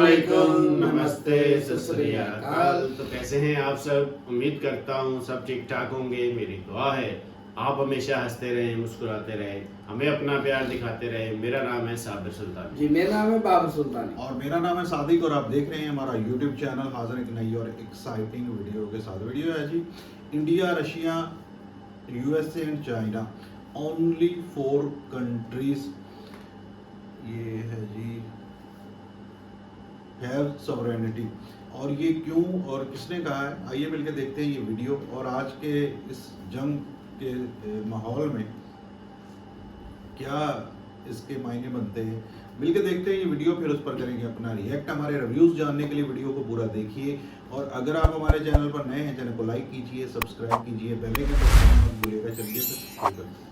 अस्सलामुअलैकुम, नमस्ते, सत श्री अकाल। तो कैसे हैं आप सब? उम्मीद करता हूँ सब ठीक ठाक होंगे। मेरी दुआ है आप हमेशा हंसते रहें, मुस्कुराते रहें, हमें अपना प्यार दिखाते रहें। मेरा नाम है साबिर सुल्तान जी, मेरा नाम है बाबर सुल्तानी और मेरा नाम है सादिक और आप देख रहे हैं हमारा यूट्यूब चैनल। हाजिर एक नई और एक्साइटिंग वीडियो के साथ। वीडियो है जी, India, Russia, USA and China, only 4 countries, ये है जी, हैव सॉवरेनिटी। और ये क्यों और किसने कहा है, आइए मिलकर देखते हैं ये वीडियो। और आज के इस जंग के माहौल में क्या इसके मायने बनते हैं, मिलकर देखते हैं ये वीडियो, फिर उस पर करेंगे अपना रिएक्ट। हमारे रिव्यूज़ जानने के लिए वीडियो को पूरा देखिए। और अगर आप हमारे चैनल पर नए हैं, चैनल को लाइक कीजिए, सब्सक्राइब कीजिए, बेल आइकन दबाना मत भूलिएगा। चलिए फिर शुरू करते हैं।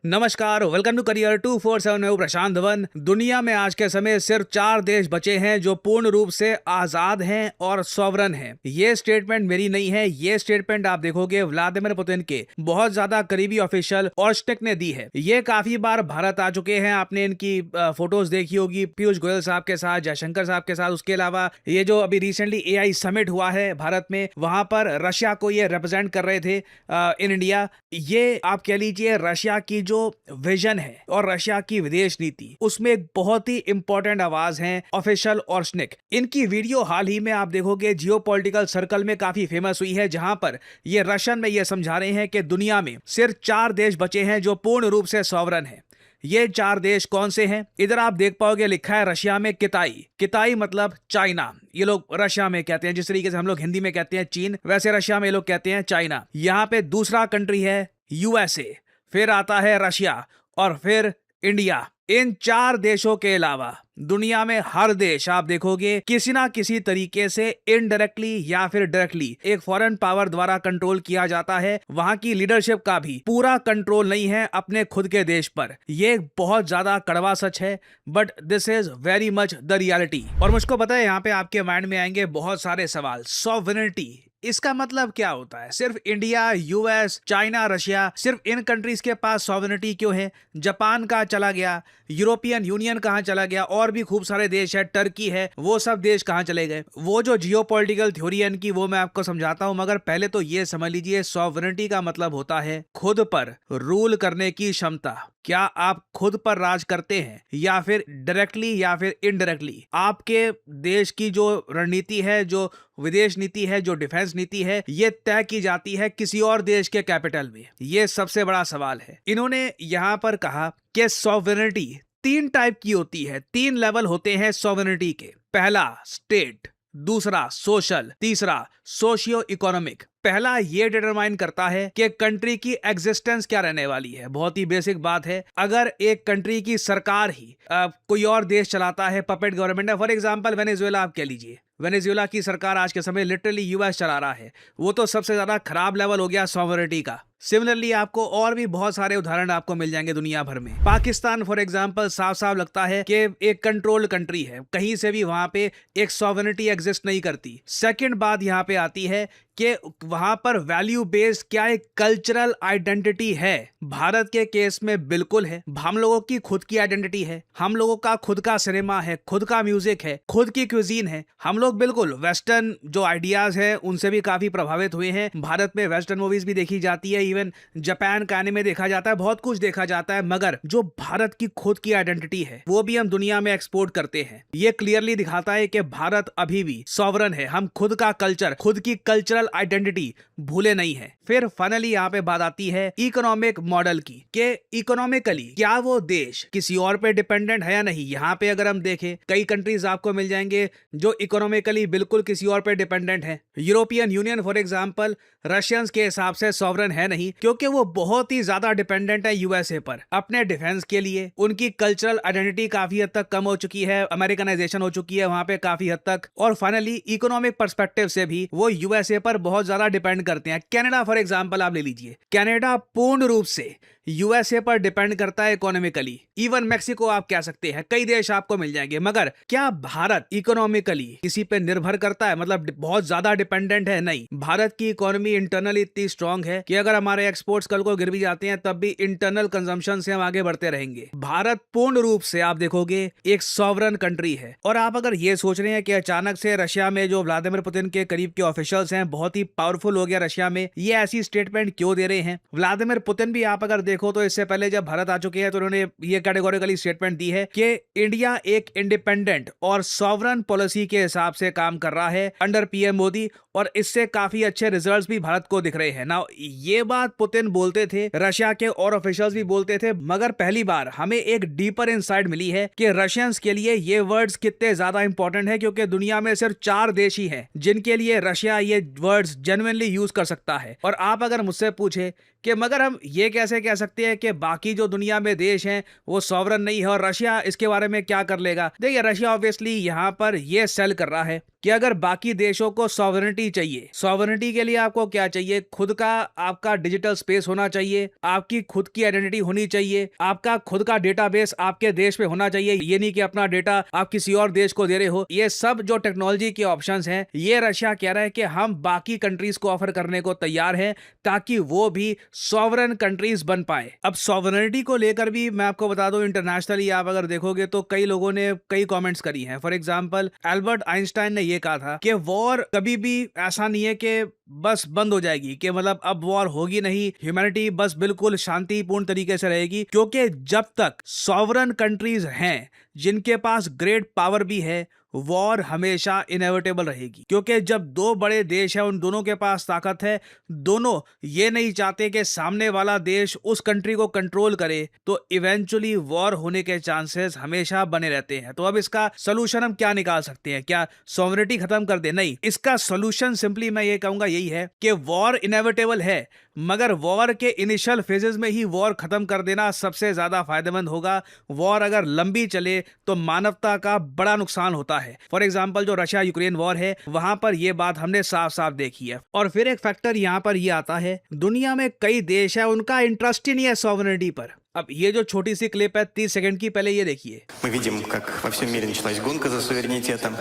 नमस्कार, वेलकम टू करियर 247 में हूं प्रशांत धवन। दुनिया में आज के समय सिर्फ 4 देश बचे हैं जो पूर्ण रूप से आजाद हैं और सॉवरन हैं। ये स्टेटमेंट मेरी नहीं है, ये स्टेटमेंट आप देखोगे व्लादिमीर पुतिन के बहुत ज्यादा करीबी ऑफिशियल ओर्शनिक ने दी है। ये काफी बार भारत आ चुके हैं, आपने इनकी फोटोज देखी होगी पीयूष गोयल साहब के साथ, जयशंकर साहब के साथ। उसके अलावा ये जो अभी रिसेंटली AI समिट हुआ है भारत में, वहां पर रशिया को ये रिप्रेजेंट कर रहे थे इन इंडिया। ये आप कह लीजिए रशिया की जो विजन है और रशिया की विदेश नीति, उसमें एक बहुत ही इंपॉर्टेंट आवाज है ऑफिशियल ओर्शनिक। इनकी वीडियो हाल ही में आप देखोगे जियोपॉलिटिकल सर्कल में काफी फेमस हुई है, जहां पर ये रशियन में ये समझा रहे हैं कि दुनिया में सिर्फ 4 देश बचे हैं जो पूर्ण रूप से सॉवरन है। ये 4 देश कौन से हैं? इधर आप देख पाओगे लिखा है रशिया में किताई। किताई मतलब चाइना, ये लोग रशिया में कहते हैं। जिस तरीके से हम लोग हिंदी में कहते हैं चीन, वैसे रशिया में ये लोग कहते हैं चाइना। यहाँ पे दूसरा कंट्री है USA, फिर आता है रशिया और फिर इंडिया। इन 4 देशों के अलावा दुनिया में हर देश आप देखोगे किसी ना किसी तरीके से इनडायरेक्टली या फिर डायरेक्टली एक फॉरेन पावर द्वारा कंट्रोल किया जाता है। वहां की लीडरशिप का भी पूरा कंट्रोल नहीं है अपने खुद के देश पर। ये बहुत ज्यादा कड़वा सच है, but this is very much the reality. और मुझको पता है यहाँ पे आपके माइंड में आएंगे बहुत सारे सवाल। सॉवरेनिटी, इसका मतलब क्या होता है? सिर्फ इंडिया, US, चाइना, रशिया, सिर्फ इन कंट्रीज के पास सॉवरेनिटी क्यों है? जापान कहाँ चला गया? यूरोपियन यूनियन कहाँ चला गया? और भी खूब सारे देश है, टर्की है, वो सब देश कहाँ चले गए? वो जो जियोपॉलिटिकल थ्योरी है इनकी, वो मैं आपको समझाता हूं, मगर पहले तो ये समझ लीजिए सॉवरेनिटी का मतलब होता है खुद पर रूल करने की क्षमता। क्या आप खुद पर राज करते हैं या फिर डायरेक्टली या फिर इनडायरेक्टली? आपके देश की जो रणनीति है, जो विदेश नीति है, जो डिफेंस नीति है, ये तय की जाती है किसी और देश के कैपिटल में। ये सबसे बड़ा सवाल है। इन्होंने यहां पर कहा कि सॉवरेनिटी 3 टाइप की होती है, 3 लेवल होते हैं सॉवरेनिटी के। पहला स्टेट, दूसरा सोशल, तीसरा सोशियो इकोनॉमिक। पहला ये डिटरमाइन करता है कि कंट्री की एग्जिस्टेंस क्या रहने वाली है। बहुत ही बेसिक बात है। अगर एक कंट्री की सरकार ही कोई और देश चलाता है, पपेट गवर्नमेंट है, फॉर एग्जांपल वेनेजुएला आप कह लीजिए, वेनेजुएला की सरकार आज के समय लिटरली US चला रहा है, वो तो सबसे ज्यादा खराब लेवल हो गया सॉवरेनिटी का। सिमिलरली आपको और भी बहुत सारे उदाहरण आपको मिल जाएंगे दुनिया भर में। पाकिस्तान फॉर एग्जांपल साफ साफ लगता है कि एक कंट्रोल्ड कंट्री है, कहीं से भी वहां पे एक सॉवरेनिटी एग्जिस्ट नहीं करती। सेकंड बात यहां पे आती है कि वहां पर वैल्यू बेस्ड क्या एक कल्चरल आइडेंटिटी है? भारत के केस में बिल्कुल है। हम लोगों की खुद की आइडेंटिटी है, हम लोगों का खुद का सिनेमा है, खुद का म्यूजिक है, खुद की क्यूजीन है। हम लोग बिल्कुल वेस्टर्न जो आइडियाज है उनसे भी काफी प्रभावित हुए हैं। भारत में वेस्टर्न मूवीज भी देखी जाती है, इवन जापान का एनिमे देखा जाता है, बहुत कुछ देखा जाता है, मगर जो भारत की खुद की आइडेंटिटी है वो भी हम दुनिया में एक्सपोर्ट करते हैं। ये क्लियरली दिखाता है कि भारत अभी भी सॉवरन है। हम खुद का कल्चर, खुद की कल्चरल आइडेंटिटी भूले नहीं है। फिर फाइनली यहाँ पे बात आती है इकोनॉमिक मॉडल की, कि इकोनॉमिकली क्या वो देश किसी और पे डिपेंडेंट है या नहीं। यहाँ पे अगर हम देखें, कई कंट्रीज आपको मिल जाएंगे जो इकोनॉमिकली बिल्कुल किसी और पे डिपेंडेंट है। European union for example Russians के हिसाब से सॉवरन है नहीं, क्योंकि वो बहुत ही ज्यादा डिपेंडेंट है USA पर अपने डिफेंस के लिए। उनकी कल्चरल आइडेंटिटी काफी हद तक कम हो चुकी है, अमेरिकनाइजेशन हो चुकी है वहां पे काफी हद तक। और फाइनली इकोनॉमिक पर्सपेक्टिव से भी वो USA पर बहुत ज्यादा डिपेंड करते हैं। कनाडा फॉर एग्जांपल आप ले लीजिए, कनाडा पूर्ण रूप से यूएसए पर डिपेंड करता है इकोनॉमिकली, इवन मैक्सिको आप कह सकते हैं, कई देश आपको मिल जाएंगे। मगर क्या भारत इकोनॉमिकली किसी पे निर्भर करता है, मतलब बहुत ज्यादा डिपेंडेंट है? नहीं। भारत की इकोनॉमी इंटरनली इतनी स्ट्रांग है कि अगर हमारे एक्सपोर्ट्स कल को गिर भी जाते हैं तब भी इंटरनल कंजम्पशन से हम आगे बढ़ते रहेंगे। भारत पूर्ण रूप से आप देखोगे एक सॉवरन कंट्री है। और आप अगर ये सोच रहे हैं कि अचानक से रशिया में जो व्लादिमीर पुतिन के करीब के ऑफिशियल्स हैं बहुत ही पावरफुल हो गया रशिया में, ये ऐसी स्टेटमेंट क्यों दे रहे हैं? व्लादिमीर पुतिन भी आप अगर देखो तो इससे पहले जब भारत आ चुके हैं तो उन्होंने ये कैटेगोरिकली स्टेटमेंट दी है कि इंडिया एक इंडिपेंडेंट और सॉवरन पॉलिसी के हिसाब से काम कर रहा है अंडर पीएम मोदी, और इससे काफी अच्छे रिजल्ट्स भी भारत को दिख रहे हैं। ना ये बात पुतिन बोलते थे, रशिया के और ऑफिशियल्स भी बोलते थे, मगर पहली बार हमें एक डीपर इनसाइट मिली है कि रशियंस के लिए ये वर्ड्स कितने ज्यादा इंपॉर्टेंट है, क्योंकि दुनिया में सिर्फ 4 देश ही हैं जिनके लिए रशिया ये वर्ड्स जेन्युइनली यूज कर सकता है। और आप अगर मुझसे पूछे कि मगर हम ये कैसे कह सकते हैं कि बाकी जो दुनिया में देश हैं वो सॉवरन नहीं है और रशिया इसके बारे में क्या कर लेगा? देखिए, रशिया ऑब्वियसली यहां पर ये सेल कर रहा है कि अगर बाकी देशों को सॉवरेनिटी चाहिए, सॉवरेनिटी के लिए आपको क्या चाहिए? खुद का आपका डिजिटल स्पेस होना चाहिए, आपकी खुद की आइडेंटिटी होनी चाहिए, आपका खुद का डेटाबेस आपके देश में होना चाहिए। ये नहीं कि अपना डेटा आप किसी और देश को दे रहे हो। ये सब जो टेक्नोलॉजी के ऑप्शंस हैं, ये रशिया कह रहा है कि हम बाकी कंट्रीज को ऑफर करने को तैयार हैं ताकि वो भी सॉवरन कंट्रीज बन पाए। अब सॉवरेनिटी को लेकर भी मैं आपको बता दूं, इंटरनेशनली आप अगर देखोगे तो कई लोगों ने कई कमेंट्स करी हैं। फॉर एग्जांपल एल्बर्ट आइंस्टाइन ने ये कहा था कि वॉर कभी भी ऐसा नहीं है कि बस बंद हो जाएगी, कि मतलब अब वॉर होगी नहीं, ह्यूमैनिटी बस बिल्कुल शांतिपूर्ण तरीके से रहेगी, क्योंकि जब तक सॉवरन कंट्रीज हैं जिनके पास ग्रेट पावर भी है, वॉर हमेशा इनएविटेबल रहेगी। क्योंकि जब 2 बड़े देश हैं, उन दोनों के पास ताकत है, दोनों ये नहीं चाहते कि सामने वाला देश उस कंट्री को कंट्रोल करे, तो इवेंचुअली वॉर होने के चांसेस हमेशा बने रहते हैं। तो अब इसका सोल्यूशन हम क्या निकाल सकते हैं? क्या सॉवरेनिटी खत्म कर दे? नहीं, इसका सोल्यूशन सिंपली मैं ये कहूंगा यही है कि वॉर इनएविटेबल है, मगर वॉर के इनिशियल फेजेस में ही वॉर खत्म कर देना सबसे ज्यादा फायदेमंद होगा। वॉर अगर लंबी चले तो मानवता का बड़ा नुकसान होता है। फॉर एग्जांपल जो रशिया यूक्रेन वॉर है, वहां पर यह बात हमने साफ साफ देखी है। और फिर एक फैक्टर यहां पर यह आता है, दुनिया में कई देश है उनका इंटरेस्ट ही नहीं है सॉवरेनिटी पर। अब ये जो छोटी सी क्लिप है 30 सेकंड की, पहले ये देखिए। Мы видим, как во всем мире началась гонка за суверенитетом.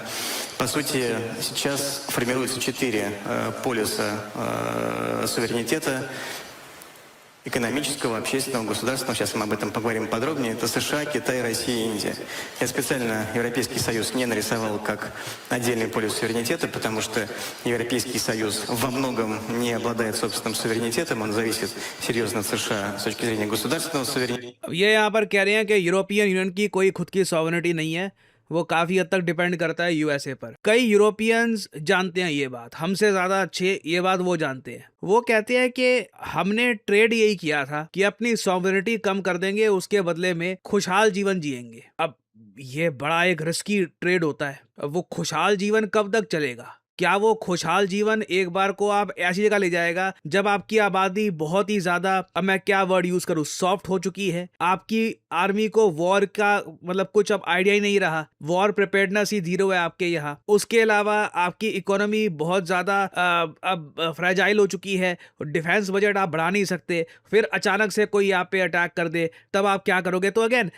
По сути, сейчас формируются 4 полюса суверенитета: экономического, общественного, государственного. Сейчас мы об этом поговорим подробнее. Это США, Китай, Россия и Индия. Я специально Европейский Союз не нарисовал как отдельный полюс суверенитета, потому что Европейский Союз во многом не обладает собственным суверенитетом. Он зависит серьезно от США с точки зрения государственного суверенитета. ये यहाँ पर कह रहे हैं कि यूरोपियन यूनियन की कोई खुद की सॉवरेनिटी नहीं है, वो काफी हद तक डिपेंड करता है यूएसए पर। कई यूरोपियंस जानते हैं ये बात, हमसे ज्यादा अच्छे ये बात वो जानते हैं। वो कहते हैं कि हमने ट्रेड यही किया था कि अपनी सॉवरेनिटी कम कर देंगे, उसके बदले में खुशहाल जीवन जिएंगे। अब ये बड़ा एक रिस्की ट्रेड होता है। अब वो खुशहाल जीवन कब तक चलेगा? क्या वो खुशहाल जीवन एक बार को आप ऐसी जगह ले जाएगा जब आपकी आबादी बहुत ही ज्यादा, अब मैं क्या वर्ड यूज करूं, सॉफ्ट हो चुकी है, आपकी आर्मी को वॉर का मतलब कुछ अब आइडिया ही नहीं रहा, वॉर प्रिपेयर्डनेस ही 0 है आपके यहाँ। उसके अलावा आपकी इकोनॉमी बहुत ज्यादा अब फ्रेजाइल हो चुकी है, डिफेंस बजट आप बढ़ा नहीं सकते, फिर अचानक से कोई आप पे अटैक कर दे, तब आप क्या करोगे? तो अगेन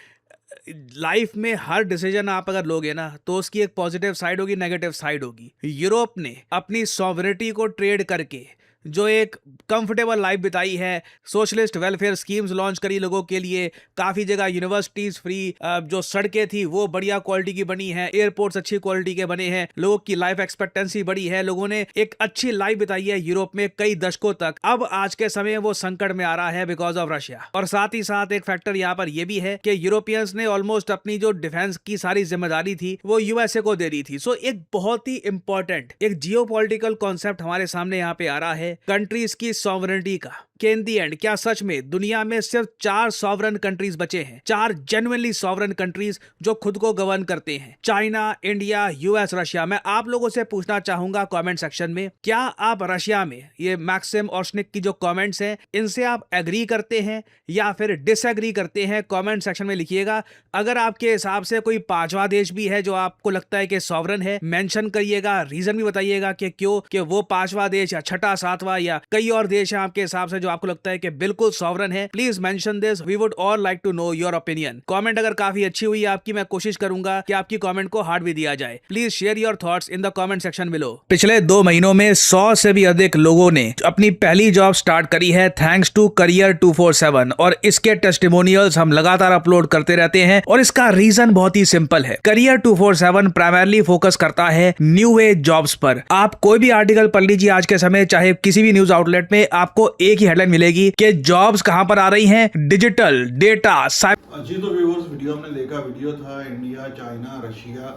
लाइफ में हर डिसीजन आप अगर लोगे ना तो उसकी एक पॉजिटिव साइड होगी, नेगेटिव साइड होगी। यूरोप ने अपनी सॉवरेनिटी को ट्रेड करके जो एक कंफर्टेबल लाइफ बिताई है, सोशलिस्ट वेलफेयर स्कीम्स लॉन्च करी लोगों के लिए, काफी जगह यूनिवर्सिटीज फ्री, जो सड़कें थी वो बढ़िया क्वालिटी की बनी है, एयरपोर्ट्स अच्छी क्वालिटी के बने हैं, लोगों की लाइफ एक्सपेक्टेंसी बढ़ी है, लोगों ने एक अच्छी लाइफ बिताई है यूरोप में कई दशकों तक। अब आज के समय वो संकट में आ रहा है बिकॉज ऑफ रशिया। और साथ ही साथ एक फैक्टर यहाँ पर यह भी है कि यूरोपियंस ने ऑलमोस्ट अपनी जो डिफेंस की सारी जिम्मेदारी थी वो यूएसए को दे दी थी। सो एक बहुत ही इंपॉर्टेंट एक जियोपॉलिटिकल कॉन्सेप्ट हमारे सामने यहाँ पे आ रहा है, कंट्रीज की सॉवरेनिटी का। कि इन दी एंड क्या सच में दुनिया में सिर्फ 4 सॉवरन कंट्रीज बचे हैं, 4 जेन्युइनली सॉवरन कंट्रीज जो खुद को गवर्न करते हैं? China, India, US, Russia. मैं आप लोगों से पूछना चाहूंगा कमेंट सेक्शन में, क्या आप रशिया में ये मैक्सिम और स्निक की जो कमेंट्स हैं इनसे आप एग्री करते हैं या फिर डिसएग्री करते हैं? कमेंट सेक्शन में लिखिएगा। अगर आपके हिसाब से कोई 5वां देश भी है जो आपको लगता है कि सॉवरन है, मेंशन करिएगा, रीजन भी बताइएगा कि क्यों, कि वो 5वां देश या 6वां, 7वां या कई और देश हैं आपके हिसाब से जो आपको लगता है कि बिल्कुल सॉवरन है, please mention this, we would all like to know your opinion. Comment अगर काफी अच्छी हुई आपकी, मैं कोशिश करूंगा कि आपकी कमेंट को हार्ट भी दिया जाए। Please share your thoughts in the comment section below. पिछले 2 महीनों में 100 से भी अधिक लोगों ने अपनी पहली जॉब स्टार्ट करी है थैंक्स टू करियर 247, और इसके टेस्टिमोनियल्स हम लगातार अपलोड करते रहते हैं, और इसका रीजन बहुत ही सिंपल है। करियर 247 प्राइमरली फोकस करता है न्यू एज जॉब्स पर। आप कोई भी आर्टिकल पढ़ लीजिए आज के समय, चाहे किसी भी न्यूज आउटलेट में, आपको एक ही हेडलाइन मिलेगी कि जॉब्स कहां पर आ रही हैं, डिजिटल, डेटा, साइबर। जी तो व्यूअर्स, वीडियो हमने देखा, वीडियो था इंडिया, चाइना, रशिया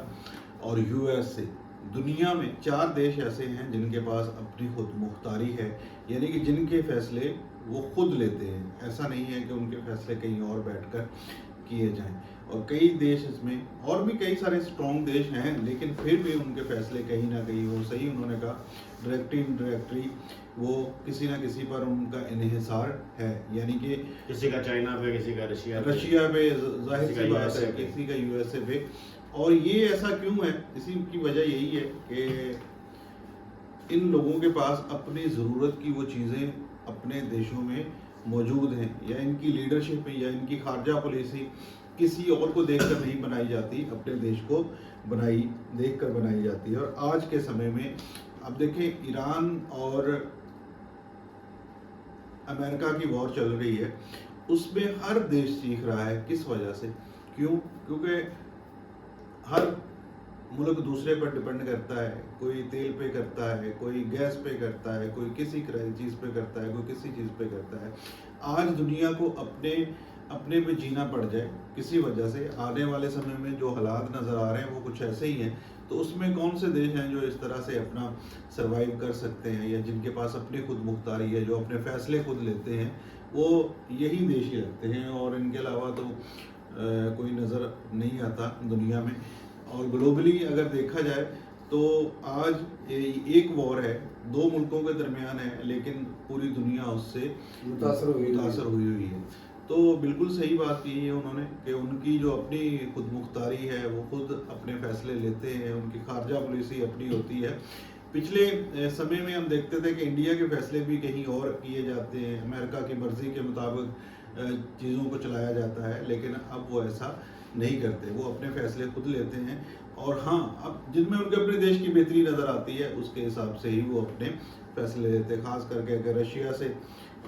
और यूएस से। दुनिया में 4 देश ऐसे हैं जिनके पास अपनी खुद मुख्तारी है, यानी कि जिनके फैसले वो खुद लेते हैं। ऐसा नहीं है कि उनके फैसले कहीं और बैठकर किए जाएं। और कई देश इसमें, और भी कई सारे स्ट्रॉन्ग देश हैं, लेकिन फिर भी उनके फैसले कहीं ना कहीं वो सही, उन्होंने कहा डायरेक्टली इनडायरेक्टली वो किसी ना किसी पर उनका इन्हिसार है। यानी कि किसी का चाइना पे, किसी का रशिया पे जाहिर सी बात है, किसी का यूएसए पे। और ये ऐसा क्यों है? इसी की वजह यही है कि इन लोगों के पास अपनी ज़रूरत की वो चीज़ें अपने देशों में मौजूद हैं, या इनकी लीडरशिप है, या इनकी खारजा पॉलिसी किसी और को देखकर नहीं बनाई जाती, अपने देश को देखकर बनाई जाती है। और आज के समय में अब देखें, ईरान और अमेरिका की वॉर चल रही है, उसमें हर देश सीख रहा है। किस वजह से? क्योंकि हर मुल्क दूसरे पर डिपेंड करता है। कोई तेल पे करता है, कोई गैस पे करता है, कोई किसी चीज़ पे करता है, कोई किसी चीज़ पे करता है। आज दुनिया को अपने पे जीना पड़ जाए किसी वजह से, आने वाले समय में जो हालात नज़र आ रहे हैं वो कुछ ऐसे ही हैं, तो उसमें कौन से देश हैं जो इस तरह से अपना सर्वाइव कर सकते हैं, या जिनके पास अपनी खुद मुख्तारी है, जो अपने फैसले खुद लेते हैं, वो यही देश ही लगते हैं। और इनके अलावा तो कोई नज़र नहीं आता दुनिया में। और ग्लोबली अगर देखा जाए तो आज एक वॉर है, 2 मुल्कों के दरमियान है, लेकिन पूरी दुनिया उससे मुतासर हुई है। तो बिल्कुल सही बात की है उन्होंने कि उनकी जो अपनी खुद मुख्तारी है, वो खुद अपने फैसले लेते हैं, उनकी खारजा पॉलिसी अपनी होती है। पिछले समय में हम देखते थे कि इंडिया के फैसले भी कहीं और किए जाते हैं, अमेरिका की मर्जी के मुताबिक चीज़ों को चलाया जाता है, लेकिन अब वो ऐसा नहीं करते, वो अपने फैसले खुद लेते हैं। और हाँ, अब जिनमें उनके अपने देश की बेहतरी नज़र आती है, उसके हिसाब से ही वो अपने फैसले लेते हैं। खास करके अगर रशिया से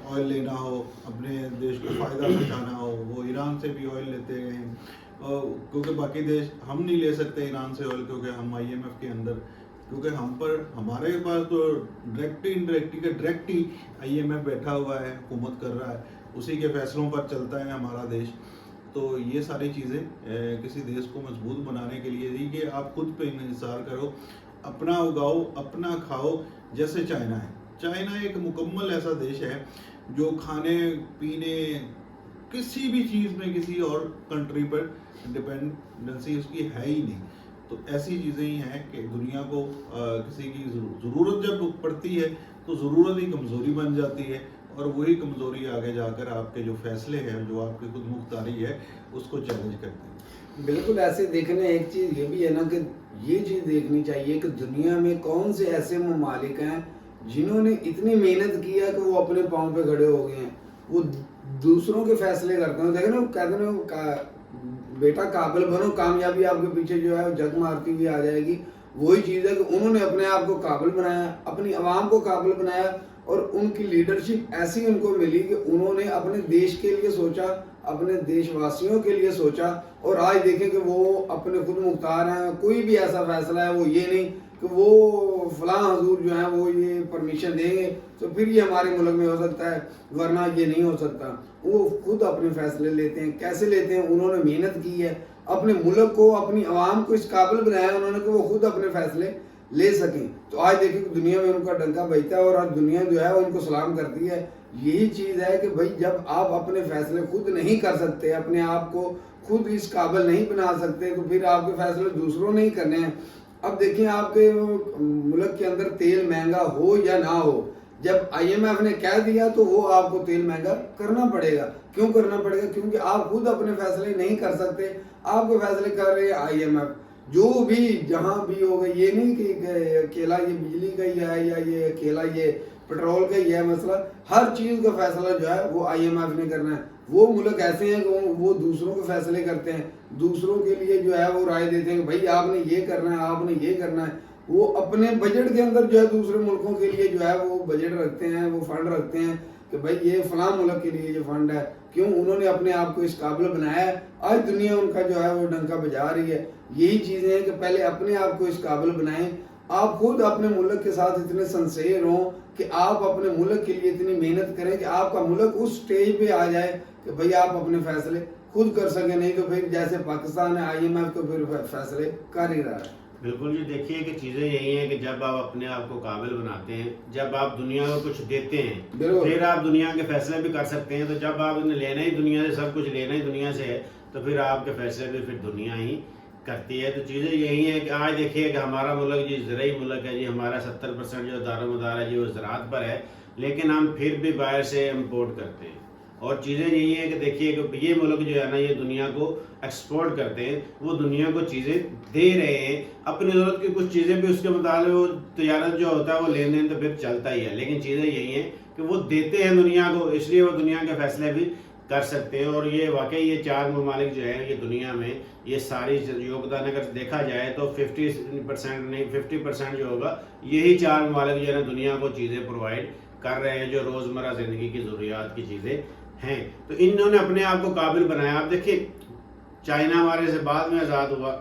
ऑयल लेना हो, अपने देश को फ़ायदा पहुँचाना हो, वो ईरान से भी ऑयल लेते हैं, क्योंकि बाकी देश हम नहीं ले सकते ईरान से ऑयल, क्योंकि हम IMF के अंदर, क्योंकि हमारे पास तो डायरेक्ट ही IMF बैठा हुआ है, हुकूमत कर रहा है, उसी के फैसलों पर चलता है हमारा देश। तो ये सारी चीज़ें किसी देश को मजबूत बनाने के लिए नहीं कि आप खुद पे इंहिसार करो, अपना उगाओ, अपना खाओ। जैसे चाइना है, चाइना एक मुकम्मल ऐसा देश है जो खाने पीने किसी भी चीज़ में किसी और कंट्री पर डिपेंडेंसी उसकी है ही नहीं। तो ऐसी चीज़ें ही हैं कि दुनिया को किसी की ज़रूरत जब पड़ती है तो ज़रूरत ही कमज़ोरी बन जाती है, और वही कमज़ोरी आगे जाकर आपके जो फैसले हैं, जो आपकी खुद मुख्तारी है, उसको चैलेंज करते हैं। बिल्कुल ऐसे देखने, एक चीज़ ये भी है ना कि ये चीज़ देखनी चाहिए कि दुनिया में कौन से ऐसे ममालिक हैं जिन्होंने इतनी मेहनत की है कि वो अपने पाँव पे खड़े हो गए हैं, वो दूसरों के फैसले करते हैं। देखे ना, कहते हैं बेटा काबिल बनो, कामयाबी आपके पीछे जो है जग मारती हुई आ जाएगी। वही चीज़ है कि उन्होंने अपने आप को काबिल बनाया, अपनी आवाम को काबिल बनाया, और उनकी लीडरशिप ऐसी उनको मिली कि उन्होंने अपने देश के लिए सोचा, अपने देशवासियों के लिए सोचा। और आज देखें कि वो अपने खुद मुख्तार हैं, कोई भी ऐसा फैसला है वो ये नहीं कि वो फलां हजूर जो है वो ये परमिशन देंगे तो फिर ये हमारे मुल्क में हो सकता है, वरना ये नहीं हो सकता। वो खुद अपने फैसले लेते हैं। कैसे लेते हैं? उन्होंने मेहनत की है, अपने मुल्क को, अपनी आवाम को इस काबिल बनाया उन्होंने कि वो खुद अपने फैसले ले सकें। तो आज देखिए दुनिया में उनका डंका बजता है, और आज दुनिया जो है उनको सलाम करती है। यही चीज़ है कि भाई जब आप अपने फैसले खुद नहीं कर सकते, अपने आप को खुद इस काबिल नहीं बना सकते, तो फिर आपके फैसले दूसरों ने ही करने हैं। अब देखिए, आपके मुल्क के अंदर तेल महंगा हो या ना हो, जब IMF ने कह दिया तो वो आपको तेल महंगा करना पड़ेगा। क्यों करना पड़ेगा? क्योंकि आप खुद अपने फैसले नहीं कर सकते, आपके फैसले कर रहे हैं IMF। जो भी जहाँ भी होगा, ये नहीं कि अकेला ये बिजली का ही है या ये अकेला ये पेट्रोल का ही है मसला। हर चीज़ का फैसला जो है वो IMF ने करना है। वो मुल्क ऐसे हैं कि वो दूसरों के फैसले करते हैं, दूसरों के लिए जो है वो राय देते हैं कि भाई आपने ये करना है, आपने ये करना है। वो अपने बजट के अंदर जो है दूसरे मुल्कों के लिए जो है वो बजट रखते हैं, वो फंड रखते हैं कि भाई ये फलां मुल्क के लिए ये फंड है। क्यों? उन्होंने अपने आप को इस काबिल बनाया है। आज दुनिया उनका जो है वो डंका बजा रही है। यही चीज़ें हैं कि पहले अपने आप को इस काबिल बनाएं। आप खुद अपने मुल्क के साथ इतने सिंसियर हों कि आप अपने मुल्क के लिए इतनी मेहनत करें कि आपका मुल्क उस स्टेज पे आ जाए कि भाई आप अपने फैसले खुद कर सकें। नहीं तो फिर जैसे पाकिस्तान है, IMF तो फिर फैसले कर ही रहा है। बिल्कुल जी, देखिए कि चीज़ें यही हैं कि जब आप अपने आप को काबिल बनाते हैं, जब आप दुनिया को कुछ देते हैं, फिर आप दुनिया के फैसले भी कर सकते हैं। तो जब आप इन्हें लेना ही दुनिया से, सब कुछ लेना ही दुनिया से है, तो फिर आपके फैसले भी फिर दुनिया ही करती है। तो चीज़ें यही हैं कि आज देखिए कि हमारा मुल्क जी ज़रई मुल्क है जी, हमारा 70% जो दारोमदार है जी वो ज़राअत पर है, लेकिन हम फिर भी बाहर से इम्पोर्ट करते हैं। और चीज़ें यही है कि देखिए कि ये मुल्क जो है ना, ये दुनिया को एक्सपोर्ट करते हैं, वो दुनिया को चीज़ें दे रहे हैं। अपनी ज़रूरत की कुछ चीज़ें भी उसके मुताबिक वो तजारत जो होता है वो लेन देन तो फिर चलता ही है, लेकिन चीज़ें यही हैं कि वो देते हैं दुनिया को, इसलिए वो दुनिया के फैसले भी कर सकते हैं। और ये वाकई ये 4 ममालिक जो है ये दुनिया में ये सारी योगदान अगर देखा जाए तो 50% नहीं 50% जो होगा यही 4 ममालिक जो है ना दुनिया को चीज़ें प्रोवाइड कर रहे हैं, जो रोज़मर्रा ज़िंदगी की ज़रूरियात की चीज़ें हैं। तो इन्होंने अपने आप को काबिल बनाया। आप देखिए चाइना हमारे से बाद में आज़ाद हुआ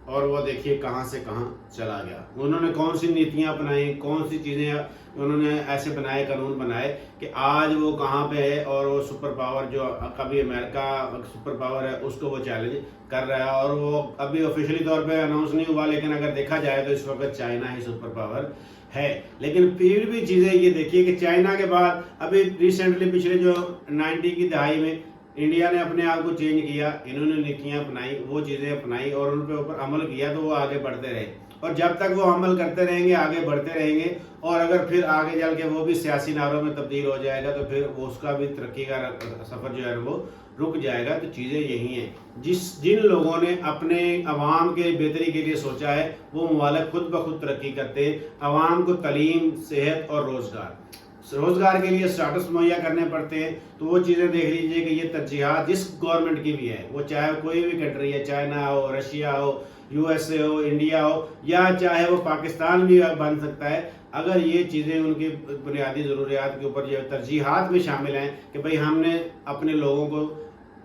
और वो देखिए कहाँ से कहाँ चला गया। उन्होंने कौन सी नीतियाँ अपनाई, कौन सी चीज़ें उन्होंने ऐसे बनाए, कानून बनाए कि आज वो कहाँ पे है और वो सुपर पावर जो कभी अमेरिका सुपर पावर है उसको वो चैलेंज कर रहा है। और वो अभी ऑफिशियली तौर पे अनाउंस नहीं हुआ, लेकिन अगर देखा जाए तो इस वक्त चाइना ही सुपर पावर है। लेकिन फिर भी चीज़ें ये देखिए कि चाइना के बाद अभी रिसेंटली पिछले जो 90 की दहाई में इंडिया ने अपने आप को चेंज किया, इन्होंने नीतियाँ अपनाई, वो चीज़ें अपनाई और उन पे ऊपर अमल किया, तो वो आगे बढ़ते रहे। और जब तक वो अमल करते रहेंगे, आगे बढ़ते रहेंगे, और अगर फिर आगे चल के वो भी सियासी नारों में तब्दील हो जाएगा तो फिर वो उसका भी तरक्की का सफ़र जो है वो रुक जाएगा। तो चीज़ें यही हैं, जिन लोगों ने अपने अवाम के बेहतरी के लिए सोचा है वो ममालिक खुद ब खुद तरक्की करते हैं। अवाम को तालीम, सेहत और रोज़गार के लिए स्टार्टअप्स मुहैया करने पड़ते हैं। तो वो चीज़ें देख लीजिए कि ये तरजीहात जिस गवर्नमेंट की भी है, वो चाहे कोई भी कंट्री है, चाइना हो, रशिया हो, USA हो, इंडिया हो, या चाहे वो पाकिस्तान भी बन सकता है, अगर ये चीज़ें उनकी बुनियादी ज़रूरियात के ऊपर जो तरजीहात में शामिल हैं कि भाई हमने अपने लोगों को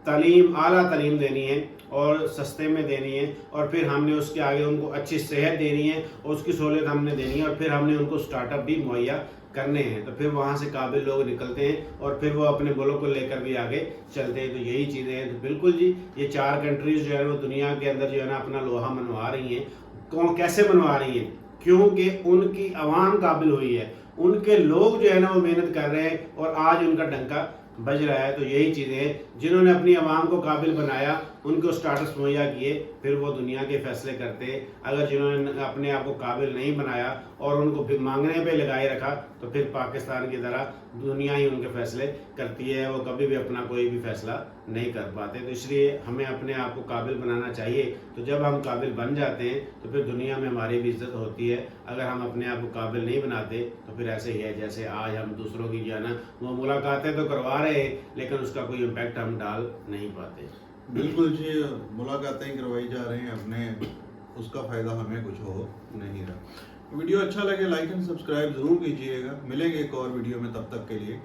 तालीम, आला तालीम देनी है और सस्ते में देनी है, और फिर हमने उसके आगे उनको अच्छी सेहत देनी है, और उसकी सहूलियत हमने देनी है, और फिर हमने उनको स्टार्टअप भी मुहैया करने हैं। तो फिर वहाँ से काबिल लोग निकलते हैं और फिर वो अपने मुल्क को लेकर भी आगे चलते हैं। तो यही चीज़ें हैं। तो बिल्कुल जी, ये 4 कंट्रीज़ जो है वो दुनिया के अंदर जो है ना अपना लोहा मनवा रही हैं। कौन कैसे मनवा रही हैं? क्योंकि उनकी आवाम काबिल हुई है, उनके लोग जो है ना वो मेहनत कर रहे हैं और आज उनका डंका बज रहा है। तो यही चीज़ें हैं, जिन्होंने अपनी आवाम को काबिल बनाया, उनको स्टाटस मुहैया किए, फिर वो दुनिया के फैसले करते हैं। अगर जिन्होंने अपने आप को काबिल नहीं बनाया और उनको मांगने पे लगाए रखा, तो फिर पाकिस्तान की तरह दुनिया ही उनके फैसले करती है, वो कभी भी अपना कोई भी फैसला नहीं कर पाते। तो इसलिए हमें अपने आप को काबिल बनाना चाहिए। तो जब हम काबिल बन जाते हैं तो फिर दुनिया में हमारी भी इज्जत होती है। अगर हम अपने आप को काबिल नहीं बनाते तो फिर ऐसे ही है जैसे आज हम दूसरों की जो है ना वो मुलाकातें तो करवा रहे हैं, लेकिन उसका कोई इम्पैक्ट हम डाल नहीं पाते। बिल्कुल जी, मुलाकातें करवाई जा रही हैं, अपने उसका फ़ायदा हमें कुछ हो नहीं रहा। वीडियो अच्छा लगे लाइक एंड सब्सक्राइब ज़रूर कीजिएगा। मिलेंगे एक और वीडियो में, तब तक के लिए